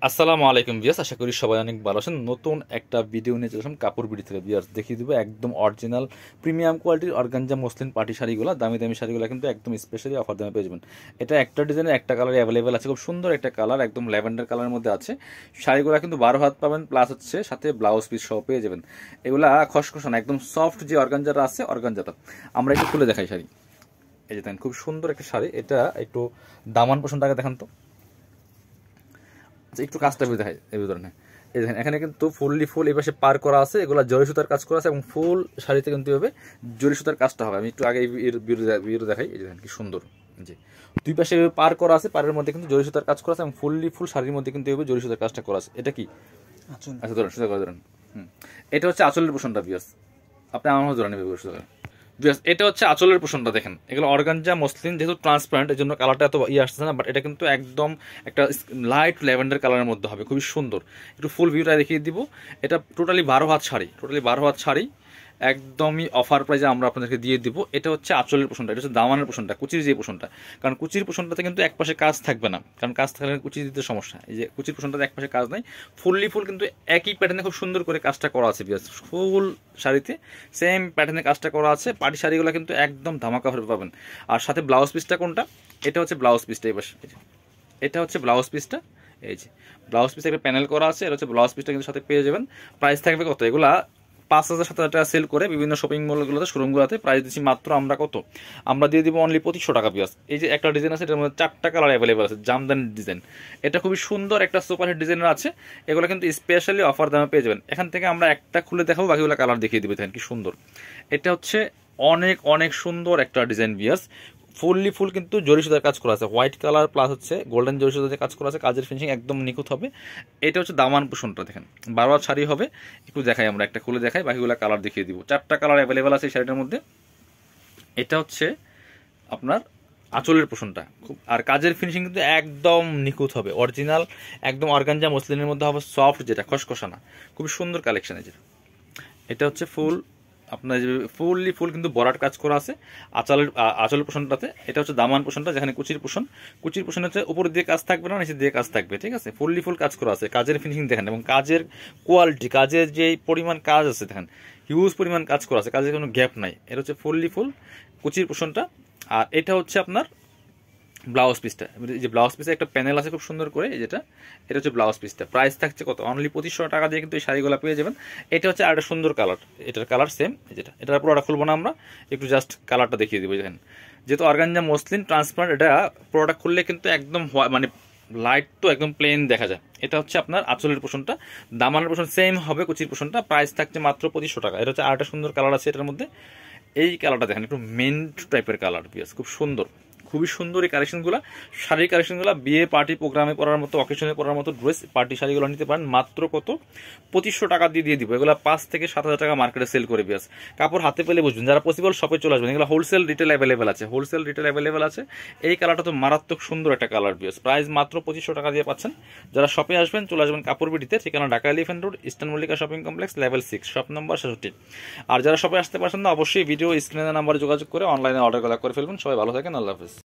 আসসালামু আলাইকুম বিয়াস, আশা করি সবাই অনেক ভালো আছেন। নতুন একটা ভিডিও নিয়ে চলে আসলাম কাপড় বিডি থেকে। বিয়াস দেখিয়ে দেবো একদম অরিজিনাল প্রিমিয়াম কোয়ালিটির অর্গানজা মসলিন পার্টি শাড়িগুলো, দামি দামি শাড়িগুলো কিন্তু একদম স্পেশালি অফার দামে পেয়ে যাবেন। এটা একটা ডিজাইনের একটা কালার অ্যাভেলেবেল আছে, খুব সুন্দর একটা কালার, একদম ল্যাভেন্ডার কালারের মধ্যে আছে। শাড়িগুলো কিন্তু 12 হাত পাবেন, প্লাস হচ্ছে সাথে ব্লাউজ পিস সহ পেয়ে যাবেন। এগুলা খসখসানা একদম সফট যে অর্গানজাটা আছে, অর্গানজাটা আমরা একটু খুলে দেখাই শাড়ি। এই যে দেখেন খুব সুন্দর একটা শাড়ি, এটা একটু দামান পোষণটাকে দেখান তো, একটু কাজটা দেখায় এই ভিতরে। এই দেখেন এখানে কিন্তু ফুললি ফুল এই পাশে পার করা আছে, এগুলো জরি সুতার কাজ করা আছে এবং ফুল শাড়িতে কিন্তু এভাবে জরি সুতার কাজটা হবে। আমি একটু আগে ভিডিও দেখাই, এই দেখেন কি সুন্দর। জি, দুই পাশে পার করা আছে, পারের মধ্যে কিন্তু জরি সুতার কাজ করা আছে এবং ফুললি ফুল শাড়ির মধ্যে কিন্তু এভাবে জরি সুতার কাজটা করা আছে। এটা কি আচ্ছা ধরেন সুতা করে ধরেন। এটা হচ্ছে আঁচলের পোষণটা বিয়াস, আপনি আমার মধ্যে ধরেন সুতা। এটা হচ্ছে আঁচলের পোষণটা দেখেন, এগুলো অর্গানজা মসলিন যেহেতু ট্রান্সপারেন্ট, এই জন্য কালারটা এত আসছে না, বাট এটা কিন্তু একদম একটা লাইট ল্যাভেন্ডার কালারের মধ্যে হবে, খুবই সুন্দর। একটু ফুল ভিউটা দেখিয়ে দিব। এটা টোটালি 12 হাত শাড়ি, একদমই অফার প্রাইজে আমরা আপনাদেরকে দিয়ে দিব। এটা হচ্ছে আঁচলের পোষণটা, এটা হচ্ছে দামানের পোষণটা, কুচির যে পোষণটা। কারণ কুচির পোষণটাতে কিন্তু এক পাশে কাজ থাকবে না, কারণ কাজ থাকলে কুচি দিতে সমস্যা। এই যে কুচির পোষণটাতে এক পাশে কাজ নাই, ফুললি ফুল কিন্তু একই প্যাটার্নে খুব সুন্দর করে কাজটা করা আছে। ফুল শাড়িতে সেম প্যাটার্নে কাজটা করা আছে। পাটি শাড়িগুলো কিন্তু একদম ধামাকা ভাবে পাবেন। আর সাথে ব্লাউজ পিসটা কোনটা, এটা হচ্ছে ব্লাউজ পিসটা, এই পাশে এটা হচ্ছে ব্লাউজ পিসটা। এই যে ব্লাউজ পিসে একটা প্যানেল করা আছে, এটা হচ্ছে ব্লাউজ পিসটা কিন্তু সাথে পেয়ে যাবেন। প্রাইস থাকবে কত, এগুলা 5,000-7,000 টাকা সেল করে বিভিন্ন শপিং মলগুলোতে, শোরুমগুলোতে প্রাইস দিচ্ছি মাত্র আমরা কত, আমরা দিয়ে দিব অনলি 2500 টাকা পিস। এই যে একটা ডিজাইন আছে, এটার মধ্যে 4টা কালার অ্যাভেলেবেল আছে, জামদানি ডিজাইন। এটা খুবই সুন্দর একটা সুপারহিট ডিজাইনের আছে, এগুলো কিন্তু স্পেশালি অফার দামে পেয়ে যাবেন। এখান থেকে আমরা একটা খুলে দেখাবো, বাকিগুলো কালার দেখিয়ে দিবে। দেখেন কি সুন্দর, এটা হচ্ছে অনেক অনেক সুন্দর একটা ডিজাইন বিয়ার্স। ফুললি ফুল কিন্তু জরি সুতার কাজ করা আছে, হোয়াইট কালার প্লাস হচ্ছে গোল্ডেন জরি সুতার কাজ করা আছে, কাজের ফিনিশিং একদম নিখুঁত হবে। এটা হচ্ছে দামান পোষণটা দেখেন, 12 হাত শাড়ি হবে। একটু দেখাই, আমরা একটা খুলে দেখাই, বাকিগুলো কালার দেখিয়ে দিব। 4টা কালার অ্যাভেলেবেল আছে এই শাড়িটার মধ্যে। এটা হচ্ছে আপনার আঁচলের পোষণটা খুব, আর কাজের ফিনিশিং কিন্তু একদম নিখুঁত হবে, অরিজিনাল একদম অর্গানজা মসলিনের মধ্যে হবে, সফট যেটা খসখসানা, খুব সুন্দর কালেকশন। এই যে এটা হচ্ছে ফুল, আপনার যে ফুললি ফুল কিন্তু বরাট কাজ করা আছে আঁচলের পোষণটাতে। এটা হচ্ছে দামান পোষণটা, যেখানে কুচির পোষণ হচ্ছে উপর দিয়ে কাজ থাকবে না, নিচে দিয়ে কাজ থাকবে, ঠিক আছে। ফুললি ফুল কাজ করা আছে, কাজের ফিনিশিং দেখেন এবং কাজের কোয়ালিটি, কাজের যে পরিমাণ কাজ আছে দেখেন, হিউজ পরিমাণ কাজ করা আছে, কাজের কোনো গ্যাপ নাই। এটা হচ্ছে ফুললি ফুল কুচির পোষণটা। আর এটা হচ্ছে আপনার ব্লাউজ পিসটা, যে ব্লাউজ পিসে একটা প্যানেল আছে খুব সুন্দর করে, যেটা এটা হচ্ছে ব্লাউজ পিসটা। প্রাইস থাকছে কত, অনলি 2500 টাকা দিয়ে কিন্তু এই শাড়িগুলো পেয়ে যাবেন। এটা হচ্ছে আরেকটা সুন্দর কালার, এটার কালার সেম, যেটা এটার পুরোটা খুলবো না আমরা, একটু জাস্ট কালারটা দেখিয়ে দিব। দেখেন যেহেতু অর্গানজা মসলিন ট্রান্সপারেন্ট, এটা পুরোটা খুললে কিন্তু একদম মানে লাইট তো একদম প্লেন দেখা যায়। এটা হচ্ছে আপনার আঁচলের পোষণটা, দামানের পোষণ সেম হবে, কুচির পোষণটা। প্রাইস থাকছে মাত্র 2500 টাকা। এটা হচ্ছে আরেকটা সুন্দর কালার আছে এটার মধ্যে, এই কালারটা দেখেন, একটু মেন্ট টাইপের কালার, পিস খুব সুন্দর, খুবই সুন্দর এই কালেকশনগুলো। শাড়ির কালেকশনগুলো বিয়ে পার্টি প্রোগ্রামে পরার মতো, অকেশনে পরার মতো ড্রেস পার্টি শাড়িগুলো নিতে পারেন মাত্র কত, 2500 টাকা দিয়ে দিব। এগুলো 5 থেকে 7,000 টাকা মার্কেটে সেল করে বিয়াস। কাপড় হাতে পেলে বুঝবেন, যারা পসিবল শপে চলে আসবেন। এগুলো হোলসেল রিটেল অ্যাভেলেবেল আছে, এই কালারটা তো মারাত্মক সুন্দর একটা কালার বিয়াস। প্রাইস মাত্র 2500 টাকা দিয়ে পাচ্ছেন। যারা শপে আসবেন চলে আসবেন কাপড় বিডিতে, ঠিকানা Dhaka elephant road, eastern Mallika shopping complex, level 6, shop number 66। আর যারা শপে আসতে পারছেন না, অবশ্যই ভিডিও স্ক্রিনের নাম্বারে যোগাযোগ করে অনলাইনে অর্ডার করে ফেলবেন। সবাই ভালো থাকেন, আল্লাহ হাফেজ।